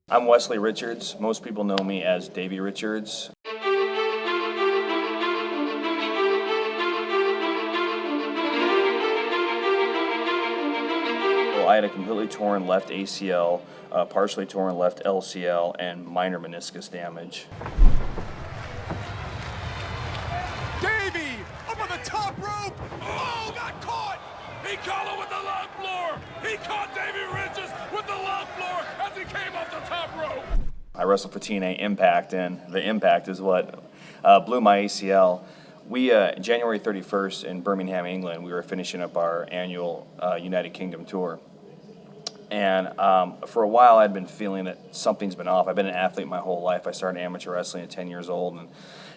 I'm Wesley Richards. Most people know me as Davey Richards. Well, I had a completely torn left ACL, partially torn left LCL, and minor meniscus damage. Davey, up on the top rope! Oh, got caught! He caught him with the left floor! He caught Davey Richards with the left floor as he came off the top rope! I wrestled for TNA Impact, and the Impact is what blew my ACL. We, January 31st in Birmingham, England, we were finishing up our annual United Kingdom tour. And for a while, I'd been feeling that something's been off. I've been an athlete my whole life. I started amateur wrestling at 10 years old and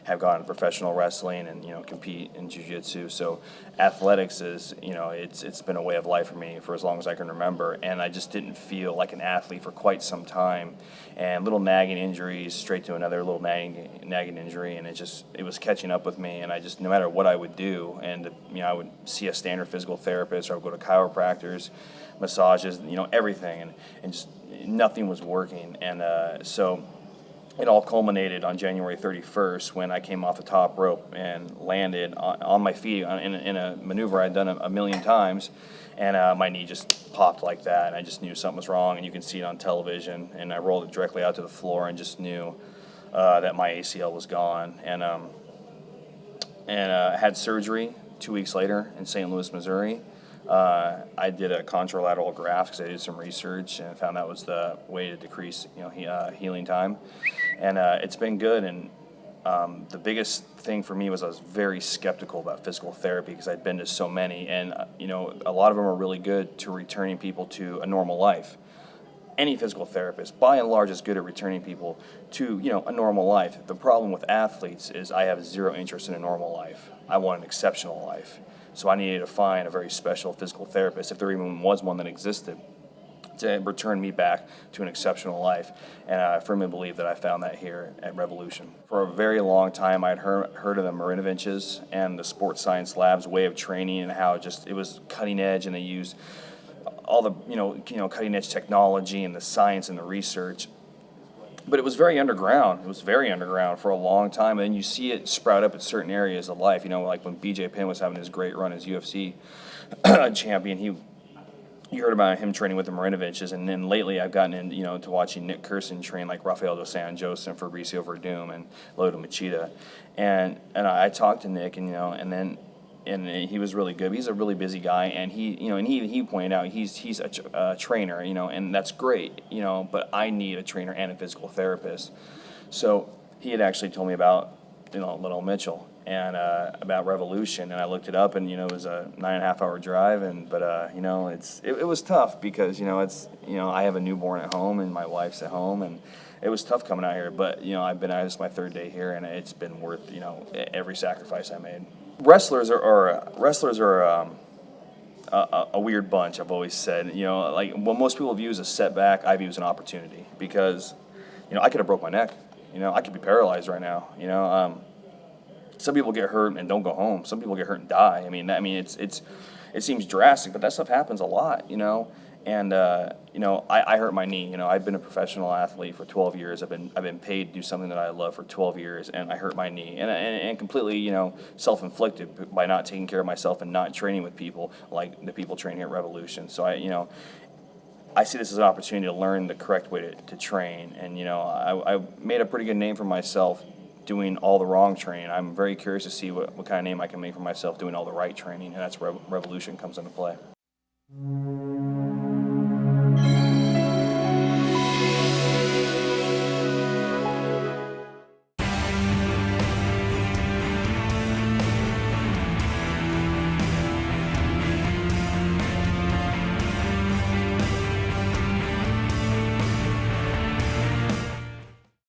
have gone to professional wrestling and, compete in jiu-jitsu. So athletics is, it's been a way of life for me for as long as I can remember. And I just didn't feel like an athlete for quite some time. And little nagging injuries, straight to another little nagging injury, and it was catching up with me. And I just, no matter what I would do, and I would see a standard physical therapist, or I would go to chiropractors, massages, everything, and just nothing was working. And so it all culminated on January 31st when I came off the top rope and landed on my feet in a maneuver I'd done a million times, and my knee just popped like that, and I just knew something was wrong, and you can see it on television, and I rolled it directly out to the floor and just knew that my ACL was gone, and I had surgery 2 weeks later in St. Louis, Missouri. I did a contralateral graft because I did some research and found that was the way to decrease, healing time, and it's been good. And the biggest thing for me was I was very skeptical about physical therapy because I'd been to so many, and a lot of them are really good to returning people to a normal life. Any physical therapist, by and large, is good at returning people to, a normal life. The problem with athletes is I have zero interest in a normal life. I want an exceptional life. So I needed to find a very special physical therapist, if there even was one that existed, to return me back to an exceptional life. And I firmly believe that I found that here at Revolution. For a very long time, I'd heard of the Marinoviches and the Sports Science Lab's way of training, and how it was cutting edge, and they used all the cutting edge technology and the science and the research. But it was very underground. It was very underground for a long time. And then you see it sprout up in certain areas of life. Like when BJ Penn was having his great run as UFC champion, you heard about him training with the Marinoviches. And then lately I've gotten in, to watching Nick Kirsten train like Rafael dos Anjos and Fabricio Verdum and Lyoto Machida. And I talked to Nick, and he was really good. He's a really busy guy, and he pointed out he's a trainer, and that's great, but I need a trainer and a physical therapist. So he had actually told me about, Lyneil Mitchell and about Revolution, and I looked it up, and it was a 9.5-hour drive, but it was tough because I have a newborn at home and my wife's at home, and it was tough coming out here. But this is my third day here, and it's been worth every sacrifice I made. Wrestlers are a weird bunch. I've always said, like what most people view as a setback, I view as an opportunity, because I could have broke my neck. I could be paralyzed right now. Some people get hurt and don't go home. Some people get hurt and die. It seems drastic, but that stuff happens a lot. And I hurt my knee. I've been a professional athlete for 12 years. I've been paid to do something that I love for 12 years, and I hurt my knee, and completely self-inflicted by not taking care of myself and not training with people like the people training at Revolution. So I see this as an opportunity to learn the correct way to train, and I made a pretty good name for myself doing all the wrong training. I'm very curious to see what kind of name I can make for myself doing all the right training, and that's where Revolution comes into play.